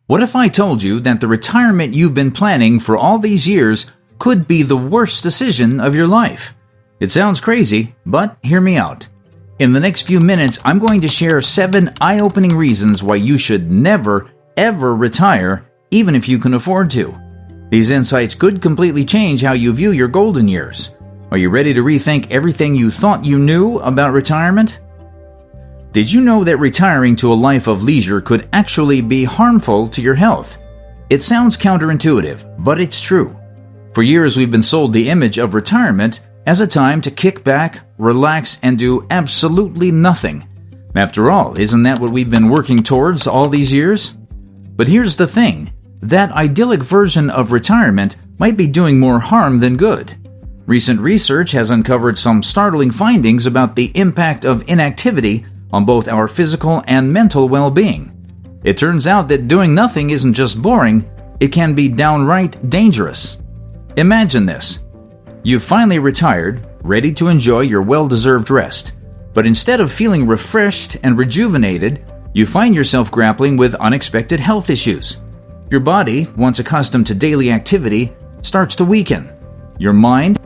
What if I told you that the retirement you've been planning for all these years could be the worst decision of your life? It sounds crazy, but hear me out. In the next few minutes, I'm going to share 7 eye-opening reasons why you should never, ever retire, even if you can afford to. These insights could completely change how you view your golden years. Are you ready to rethink everything you thought you knew about retirement? Did you know that retiring to a life of leisure could actually be harmful to your health? It sounds counterintuitive, but it's true. For years, we've been sold the image of retirement as a time to kick back, relax, and do absolutely nothing. After all, isn't that what we've been working towards all these years? But here's the thing. That idyllic version of retirement might be doing more harm than good. Recent research has uncovered some startling findings about the impact of inactivity on both our physical and mental well-being. It turns out that doing nothing isn't just boring, it can be downright dangerous. Imagine this. You've finally retired, ready to enjoy your well-deserved rest. But instead of feeling refreshed and rejuvenated, you find yourself grappling with unexpected health issues. Your body, once accustomed to daily activity, starts to weaken. Your mind,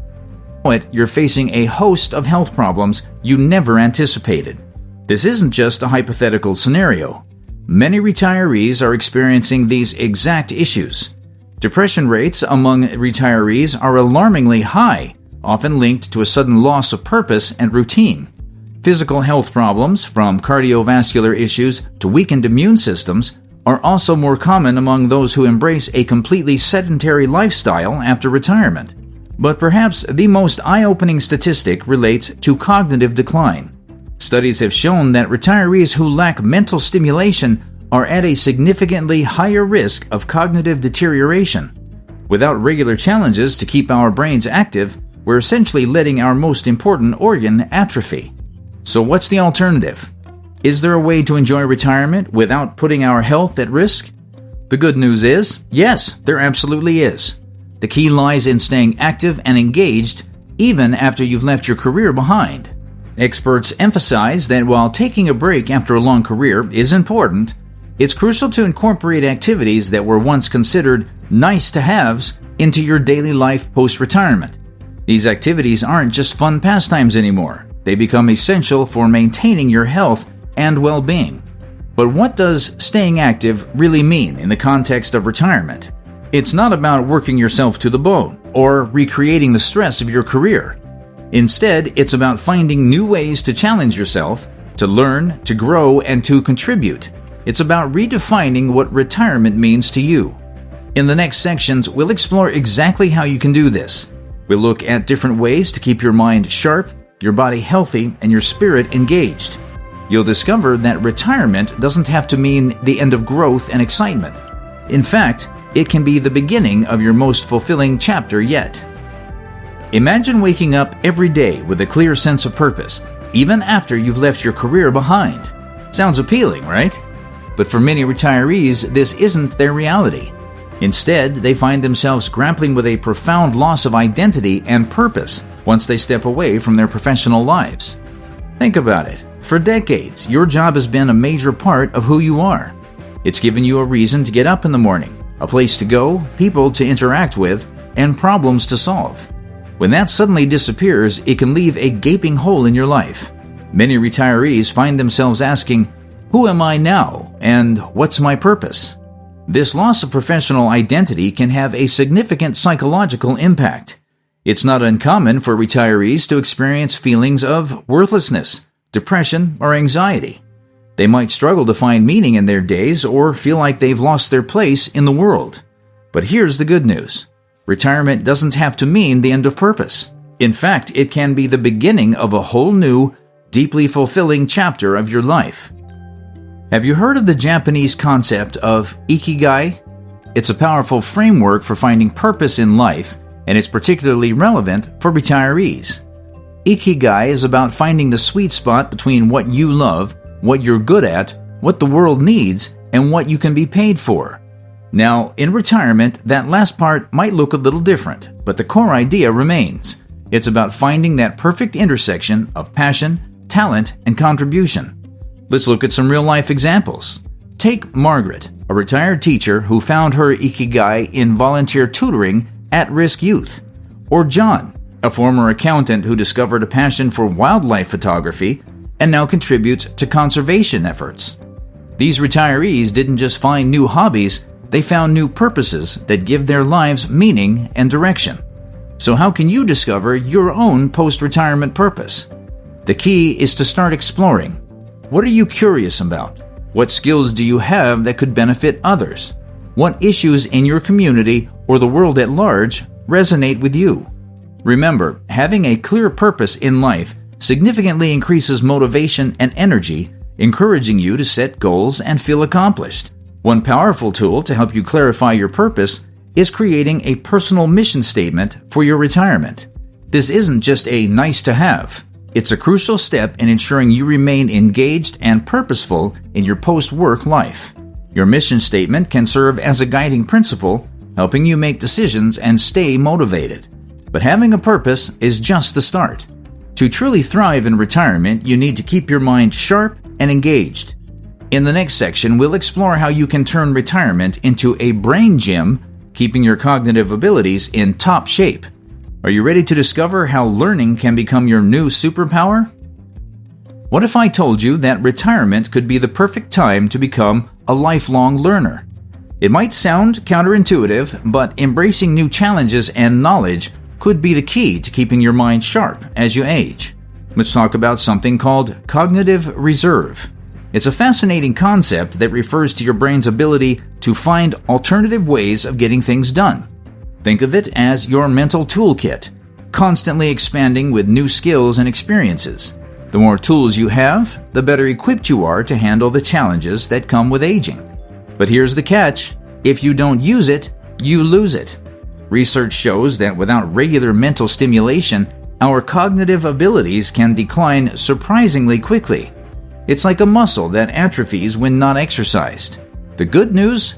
you're facing a host of health problems you never anticipated. This isn't just a hypothetical scenario. Many retirees are experiencing these exact issues. Depression rates among retirees are alarmingly high, often linked to a sudden loss of purpose and routine. Physical health problems, from cardiovascular issues to weakened immune systems, are also more common among those who embrace a completely sedentary lifestyle after retirement. But perhaps the most eye-opening statistic relates to cognitive decline. Studies have shown that retirees who lack mental stimulation are at a significantly higher risk of cognitive deterioration. Without regular challenges to keep our brains active, we're essentially letting our most important organ atrophy. So what's the alternative? Is there a way to enjoy retirement without putting our health at risk? The good news is, yes, there absolutely is. The key lies in staying active and engaged even after you've left your career behind. Experts emphasize that while taking a break after a long career is important, it's crucial to incorporate activities that were once considered nice-to-haves into your daily life post-retirement. These activities aren't just fun pastimes anymore. They become essential for maintaining your health and well-being. But what does staying active really mean in the context of retirement? It's not about working yourself to the bone or recreating the stress of your career. Instead, it's about finding new ways to challenge yourself, to learn, to grow, and to contribute. It's about redefining what retirement means to you. In the next sections, we'll explore exactly how you can do this. We'll look at different ways to keep your mind sharp, your body healthy, and your spirit engaged. You'll discover that retirement doesn't have to mean the end of growth and excitement. In fact, it can be the beginning of your most fulfilling chapter yet. Imagine waking up every day with a clear sense of purpose, even after you've left your career behind. Sounds appealing, right? But for many retirees, this isn't their reality. Instead, they find themselves grappling with a profound loss of identity and purpose once they step away from their professional lives. Think about it. For decades, your job has been a major part of who you are. It's given you a reason to get up in the morning, a place to go, people to interact with, and problems to solve. When that suddenly disappears, it can leave a gaping hole in your life. Many retirees find themselves asking, "Who am I now, and what's my purpose?" This loss of professional identity can have a significant psychological impact. It's not uncommon for retirees to experience feelings of worthlessness, depression, or anxiety. They might struggle to find meaning in their days or feel like they've lost their place in the world. But here's the good news. Retirement doesn't have to mean the end of purpose. In fact, it can be the beginning of a whole new, deeply fulfilling chapter of your life. Have you heard of the Japanese concept of ikigai? It's a powerful framework for finding purpose in life, and it's particularly relevant for retirees. Ikigai is about finding the sweet spot between what you love, what you're good at, what the world needs, and what you can be paid for. Now, in retirement, that last part might look a little different, but the core idea remains. It's about finding that perfect intersection of passion, talent, and contribution. Let's look at some real-life examples. Take Margaret, a retired teacher who found her ikigai in volunteer tutoring at-risk youth. Or John, a former accountant who discovered a passion for wildlife photography and now contributes to conservation efforts. These retirees didn't just find new hobbies, they found new purposes that give their lives meaning and direction. So how can you discover your own post-retirement purpose? The key is to start exploring. What are you curious about? What skills do you have that could benefit others? What issues in your community or the world at large resonate with you? Remember, having a clear purpose in life significantly increases motivation and energy, encouraging you to set goals and feel accomplished. One powerful tool to help you clarify your purpose is creating a personal mission statement for your retirement. This isn't just a nice to have. It's a crucial step in ensuring you remain engaged and purposeful in your post-work life. Your mission statement can serve as a guiding principle, helping you make decisions and stay motivated. But having a purpose is just the start. To truly thrive in retirement, you need to keep your mind sharp and engaged. In the next section, we'll explore how you can turn retirement into a brain gym, keeping your cognitive abilities in top shape. Are you ready to discover how learning can become your new superpower? What if I told you that retirement could be the perfect time to become a lifelong learner? It might sound counterintuitive, but embracing new challenges and knowledge could be the key to keeping your mind sharp as you age. Let's talk about something called cognitive reserve. It's a fascinating concept that refers to your brain's ability to find alternative ways of getting things done. Think of it as your mental toolkit, constantly expanding with new skills and experiences. The more tools you have, the better equipped you are to handle the challenges that come with aging. But here's the catch: if you don't use it, you lose it. Research shows that without regular mental stimulation, our cognitive abilities can decline surprisingly quickly. It's like a muscle that atrophies when not exercised. The good news?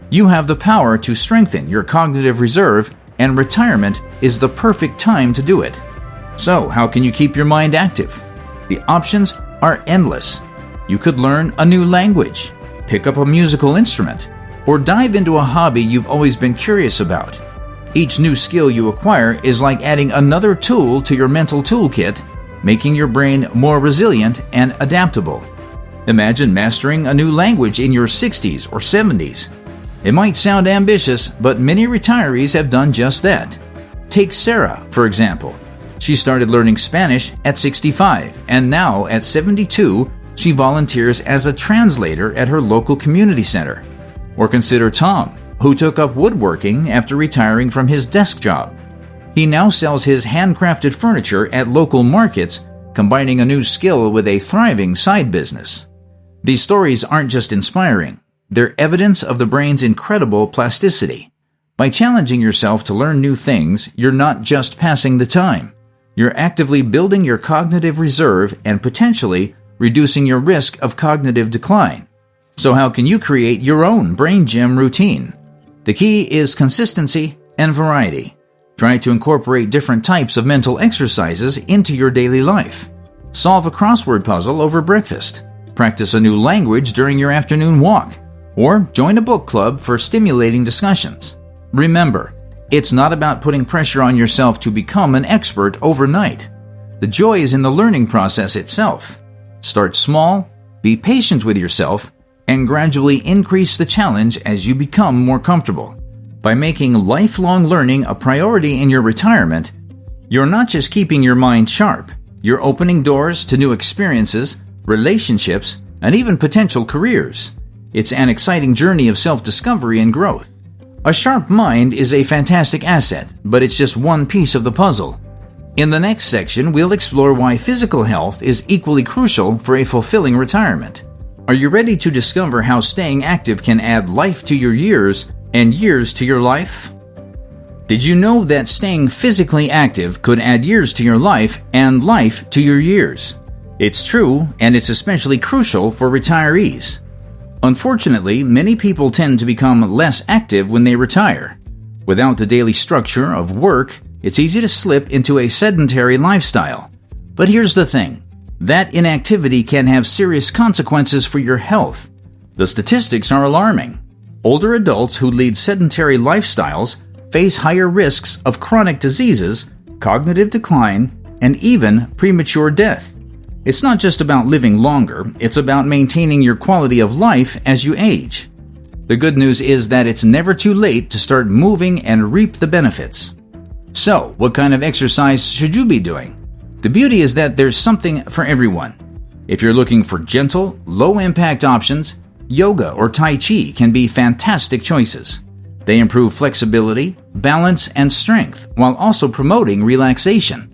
You have the power to strengthen your cognitive reserve, and retirement is the perfect time to do it. So, how can you keep your mind active? The options are endless. You could learn a new language, pick up a musical instrument, or dive into a hobby you've always been curious about. Each new skill you acquire is like adding another tool to your mental toolkit, making your brain more resilient and adaptable. Imagine mastering a new language in your 60s or 70s. It might sound ambitious, but many retirees have done just that. Take Sarah, for example. She started learning Spanish at 65, and now at 72, she volunteers as a translator at her local community center. Or consider Tom, who took up woodworking after retiring from his desk job. He now sells his handcrafted furniture at local markets, combining a new skill with a thriving side business. These stories aren't just inspiring. They're evidence of the brain's incredible plasticity. By challenging yourself to learn new things, you're not just passing the time. You're actively building your cognitive reserve and potentially reducing your risk of cognitive decline. So how can you create your own brain gym routine? The key is consistency and variety. Try to incorporate different types of mental exercises into your daily life. Solve a crossword puzzle over breakfast. Practice a new language during your afternoon walk. Or join a book club for stimulating discussions. Remember, it's not about putting pressure on yourself to become an expert overnight. The joy is in the learning process itself. Start small, be patient with yourself, and gradually increase the challenge as you become more comfortable. By making lifelong learning a priority in your retirement, you're not just keeping your mind sharp, you're opening doors to new experiences, relationships, and even potential careers. It's an exciting journey of self-discovery and growth. A sharp mind is a fantastic asset, but it's just one piece of the puzzle. In the next section, we'll explore why physical health is equally crucial for a fulfilling retirement. Are you ready to discover how staying active can add life to your years and years to your life? Did you know that staying physically active could add years to your life and life to your years? It's true, and it's especially crucial for retirees. Unfortunately, many people tend to become less active when they retire. Without the daily structure of work, it's easy to slip into a sedentary lifestyle. But here's the thing, that inactivity can have serious consequences for your health. The statistics are alarming. Older adults who lead sedentary lifestyles face higher risks of chronic diseases, cognitive decline, and even premature death. It's not just about living longer, it's about maintaining your quality of life as you age. The good news is that it's never too late to start moving and reap the benefits. So, what kind of exercise should you be doing? The beauty is that there's something for everyone. If you're looking for gentle, low-impact options, yoga or Tai Chi can be fantastic choices. They improve flexibility, balance, and strength while also promoting relaxation.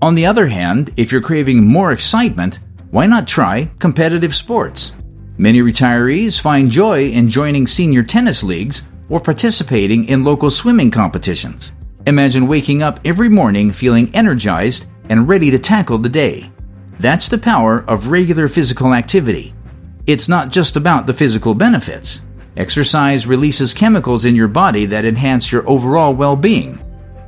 On the other hand, if you're craving more excitement, why not try competitive sports? Many retirees find joy in joining senior tennis leagues or participating in local swimming competitions. Imagine waking up every morning feeling energized and ready to tackle the day. That's the power of regular physical activity. It's not just about the physical benefits. Exercise releases chemicals in your body that enhance your overall well-being.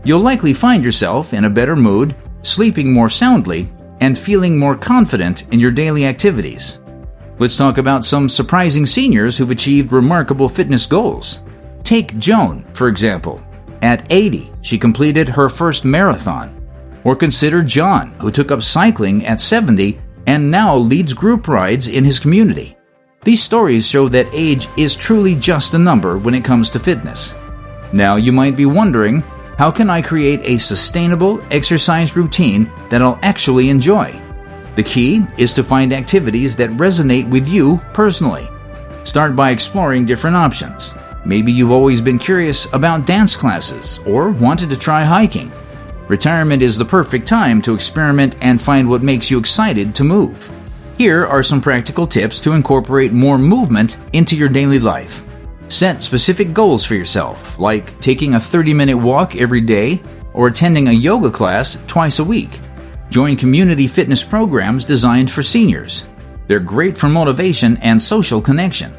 You'll likely find yourself in a better mood, sleeping more soundly, and feeling more confident in your daily activities. Let's talk about some surprising seniors who've achieved remarkable fitness goals. Take Joan, for example. At 80, she completed her first marathon. Or consider John, who took up cycling at 70 and now leads group rides in his community. These stories show that age is truly just a number when it comes to fitness. Now you might be wondering, how can I create a sustainable exercise routine that I'll actually enjoy? The key is to find activities that resonate with you personally. Start by exploring different options. Maybe you've always been curious about dance classes or wanted to try hiking. Retirement is the perfect time to experiment and find what makes you excited to move. Here are some practical tips to incorporate more movement into your daily life. Set specific goals for yourself, like taking a 30-minute walk every day or attending a yoga class twice a week. Join community fitness programs designed for seniors. They're great for motivation and social connection.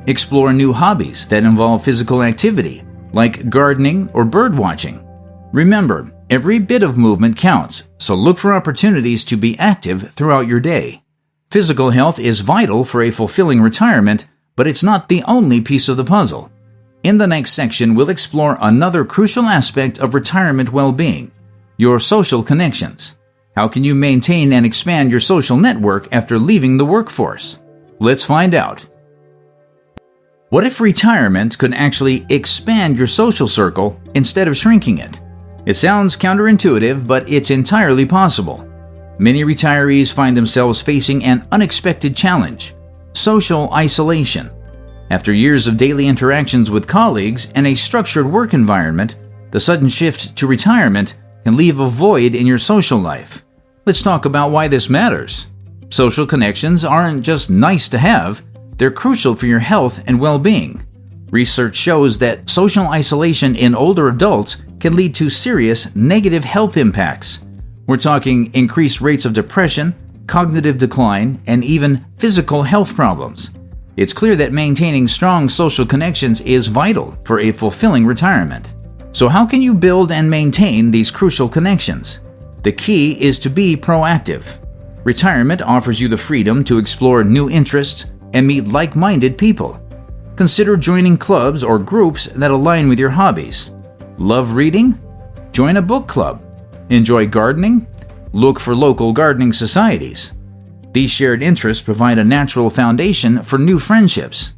Explore new hobbies that involve physical activity, like gardening or bird watching. Remember, every bit of movement counts, so look for opportunities to be active throughout your day. Physical health is vital for a fulfilling retirement, but it's not the only piece of the puzzle. In the next section, we'll explore another crucial aspect of retirement well-being: your social connections. How can you maintain and expand your social network after leaving the workforce? Let's find out. What if retirement could actually expand your social circle instead of shrinking it? It sounds counterintuitive, but it's entirely possible. Many retirees find themselves facing an unexpected challenge: social isolation. After years of daily interactions with colleagues and a structured work environment, the sudden shift to retirement can leave a void in your social life. Let's talk about why this matters. Social connections aren't just nice to have, they're crucial for your health and well-being. Research shows that social isolation in older adults can lead to serious negative health impacts. We're talking increased rates of depression, cognitive decline, and even physical health problems. It's clear that maintaining strong social connections is vital for a fulfilling retirement. So how can you build and maintain these crucial connections? The key is to be proactive. Retirement offers you the freedom to explore new interests and meet like-minded people. Consider joining clubs or groups that align with your hobbies. Love reading? Join a book club. Enjoy gardening? Look for local gardening societies. These shared interests provide a natural foundation for new friendships.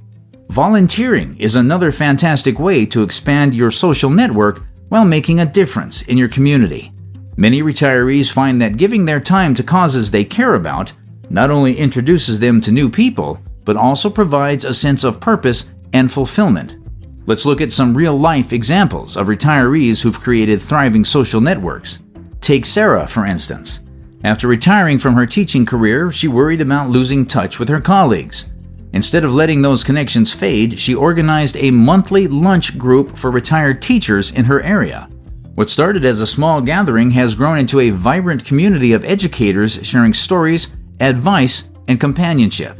Volunteering is another fantastic way to expand your social network while making a difference in your community. Many retirees find that giving their time to causes they care about not only introduces them to new people, but also provides a sense of purpose and fulfillment. Let's look at some real-life examples of retirees who've created thriving social networks. Take Sarah, for instance. After retiring from her teaching career, she worried about losing touch with her colleagues. Instead of letting those connections fade, she organized a monthly lunch group for retired teachers in her area. What started as a small gathering has grown into a vibrant community of educators sharing stories, advice, and companionship.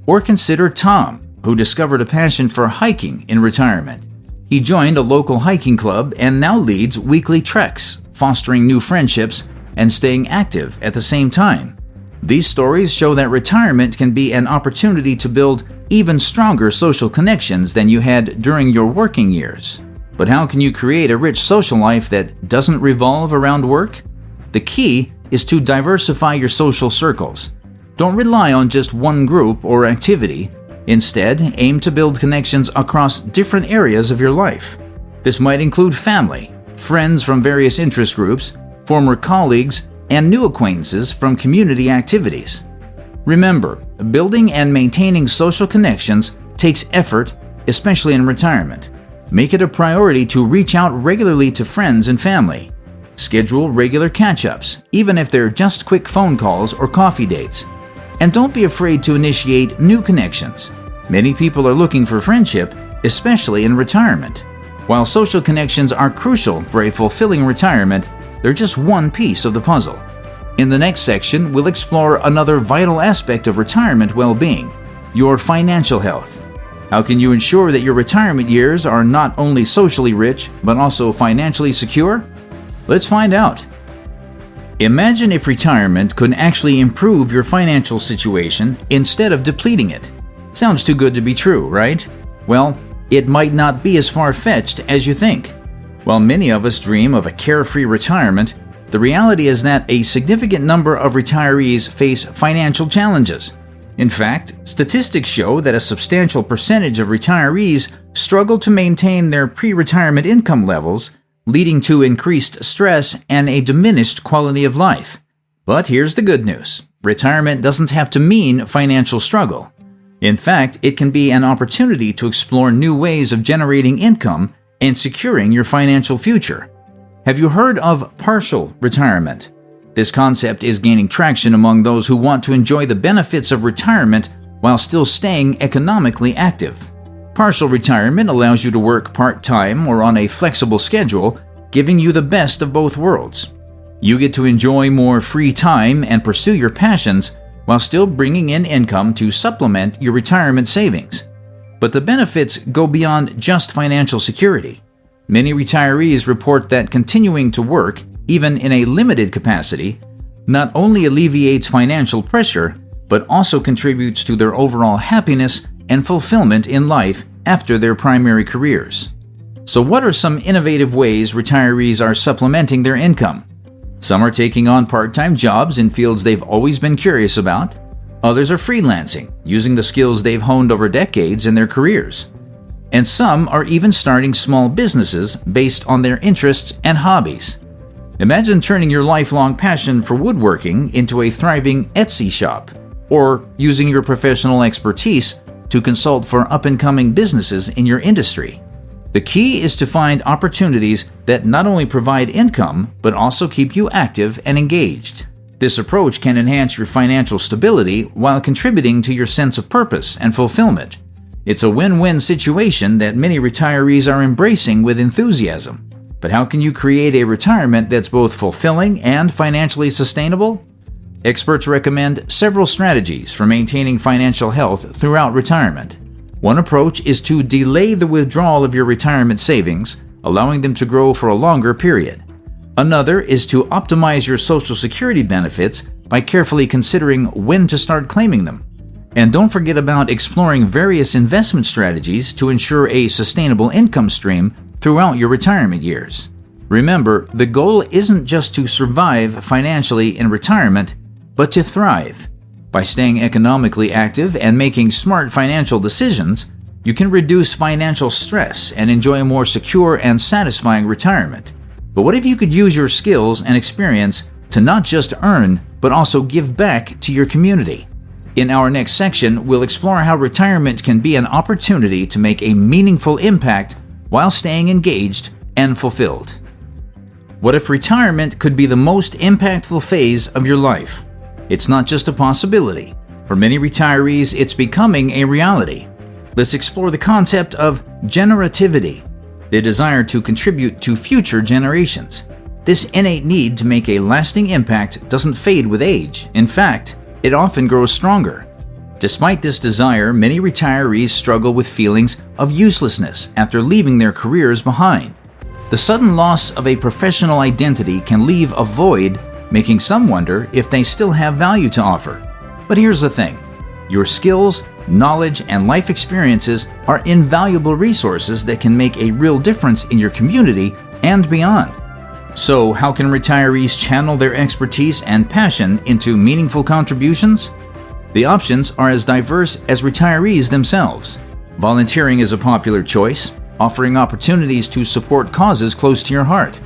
Or consider Tom, who discovered a passion for hiking in retirement. He joined a local hiking club and now leads weekly treks, fostering new friendships and staying active at the same time. These stories show that retirement can be an opportunity to build even stronger social connections than you had during your working years. But how can you create a rich social life that doesn't revolve around work? The key is to diversify your social circles. Don't rely on just one group or activity. Instead, aim to build connections across different areas of your life. This might include family, friends from various interest groups, former colleagues, and new acquaintances from community activities. Remember, building and maintaining social connections takes effort, especially in retirement. Make it a priority to reach out regularly to friends and family. Schedule regular catch-ups, even if they're just quick phone calls or coffee dates. And don't be afraid to initiate new connections. Many people are looking for friendship, especially in retirement. While social connections are crucial for a fulfilling retirement, they're just one piece of the puzzle. In the next section, we'll explore another vital aspect of retirement well-being: your financial health. How can you ensure that your retirement years are not only socially rich, but also financially secure? Let's find out. Imagine if retirement could actually improve your financial situation instead of depleting it. Sounds too good to be true, right? Well, it might not be as far-fetched as you think. While many of us dream of a carefree retirement, the reality is that a significant number of retirees face financial challenges. In fact, statistics show that a substantial percentage of retirees struggle to maintain their pre-retirement income levels, leading to increased stress and a diminished quality of life. But here's the good news: retirement doesn't have to mean financial struggle. In fact, it can be an opportunity to explore new ways of generating income and securing your financial future. Have you heard of partial retirement? This concept is gaining traction among those who want to enjoy the benefits of retirement while still staying economically active. Partial retirement allows you to work part-time or on a flexible schedule, giving you the best of both worlds. You get to enjoy more free time and pursue your passions while still bringing in income to supplement your retirement savings. But the benefits go beyond just financial security. Many retirees report that continuing to work, even in a limited capacity, not only alleviates financial pressure, but also contributes to their overall happiness and fulfillment in life after their primary careers. So what are some innovative ways retirees are supplementing their income? Some are taking on part-time jobs in fields they've always been curious about. Others are freelancing, using the skills they've honed over decades in their careers. And some are even starting small businesses based on their interests and hobbies. Imagine turning your lifelong passion for woodworking into a thriving Etsy shop, or using your professional expertise to consult for up-and-coming businesses in your industry. The key is to find opportunities that not only provide income, but also keep you active and engaged. This approach can enhance your financial stability while contributing to your sense of purpose and fulfillment. It's a win-win situation that many retirees are embracing with enthusiasm. But how can you create a retirement that's both fulfilling and financially sustainable? Experts recommend several strategies for maintaining financial health throughout retirement. One approach is to delay the withdrawal of your retirement savings, allowing them to grow for a longer period. Another is to optimize your Social Security benefits by carefully considering when to start claiming them. And don't forget about exploring various investment strategies to ensure a sustainable income stream throughout your retirement years. Remember, the goal isn't just to survive financially in retirement, but to thrive. By staying economically active and making smart financial decisions, you can reduce financial stress and enjoy a more secure and satisfying retirement. But what if you could use your skills and experience to not just earn, but also give back to your community? In our next section, we'll explore how retirement can be an opportunity to make a meaningful impact while staying engaged and fulfilled. What if retirement could be the most impactful phase of your life? It's not just a possibility. For many retirees, it's becoming a reality. Let's explore the concept of generativity, the desire to contribute to future generations. This innate need to make a lasting impact doesn't fade with age. In fact, it often grows stronger. Despite this desire, many retirees struggle with feelings of uselessness after leaving their careers behind. The sudden loss of a professional identity can leave a void making some wonder if they still have value to offer. But here's the thing. Your skills, knowledge, and life experiences are invaluable resources that can make a real difference in your community and beyond. So, how can retirees channel their expertise and passion into meaningful contributions? The options are as diverse as retirees themselves. Volunteering is a popular choice, offering opportunities to support causes close to your heart.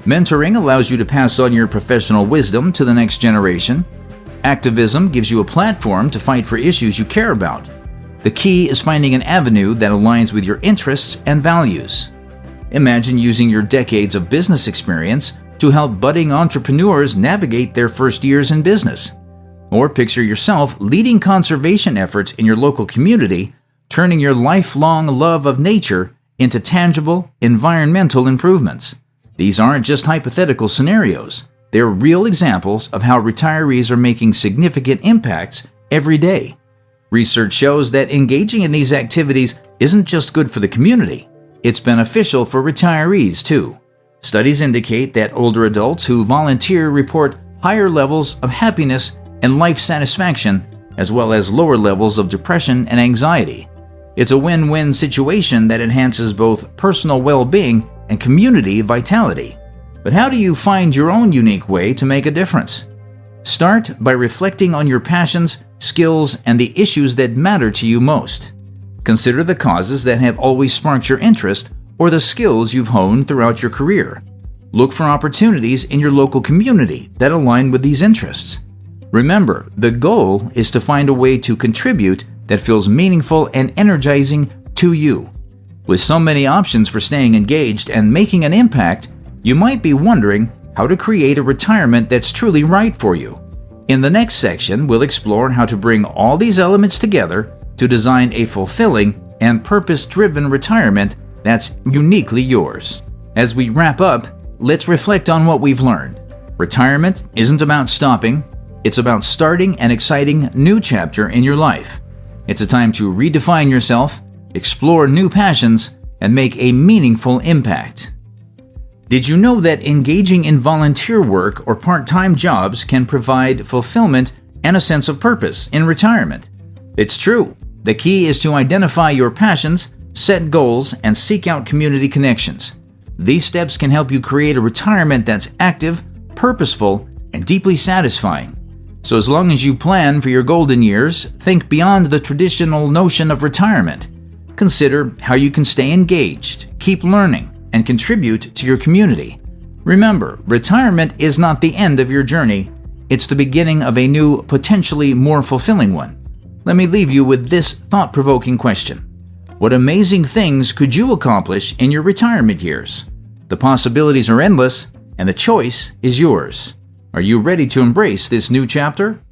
Mentoring allows you to pass on your professional wisdom to the next generation. Activism gives you a platform to fight for issues you care about. The key is finding an avenue that aligns with your interests and values. Imagine using your decades of business experience to help budding entrepreneurs navigate their first years in business. Or picture yourself leading conservation efforts in your local community, turning your lifelong love of nature into tangible, environmental improvements. These aren't just hypothetical scenarios. They're real examples of how retirees are making significant impacts every day. Research shows that engaging in these activities isn't just good for the community, it's beneficial for retirees too. Studies indicate that older adults who volunteer report higher levels of happiness and life satisfaction, as well as lower levels of depression and anxiety. It's a win-win situation that enhances both personal well-being and community vitality. But how do you find your own unique way to make a difference? Start by reflecting on your passions, skills, and the issues that matter to you most. Consider the causes that have always sparked your interest or the skills you've honed throughout your career. Look for opportunities in your local community that align with these interests. Remember, the goal is to find a way to contribute that feels meaningful and energizing to you. With so many options for staying engaged and making an impact, you might be wondering how to create a retirement that's truly right for you. In the next section, we'll explore how to bring all these elements together to design a fulfilling and purpose-driven retirement that's uniquely yours. As we wrap up, let's reflect on what we've learned. Retirement isn't about stopping, it's about starting an exciting new chapter in your life. It's a time to redefine yourself, explore new passions, and make a meaningful impact. Did you know that engaging in volunteer work or part-time jobs can provide fulfillment and a sense of purpose in retirement? It's true. The key is to identify your passions, set goals, and seek out community connections. These steps can help you create a retirement that's active, purposeful, and deeply satisfying. So as long as you plan for your golden years, think beyond the traditional notion of retirement. Consider how you can stay engaged, keep learning, and contribute to your community. Remember, retirement is not the end of your journey. It's the beginning of a new, potentially more fulfilling one. Let me leave you with this thought-provoking question. What amazing things could you accomplish in your retirement years? The possibilities are endless, and the choice is yours. Are you ready to embrace this new chapter?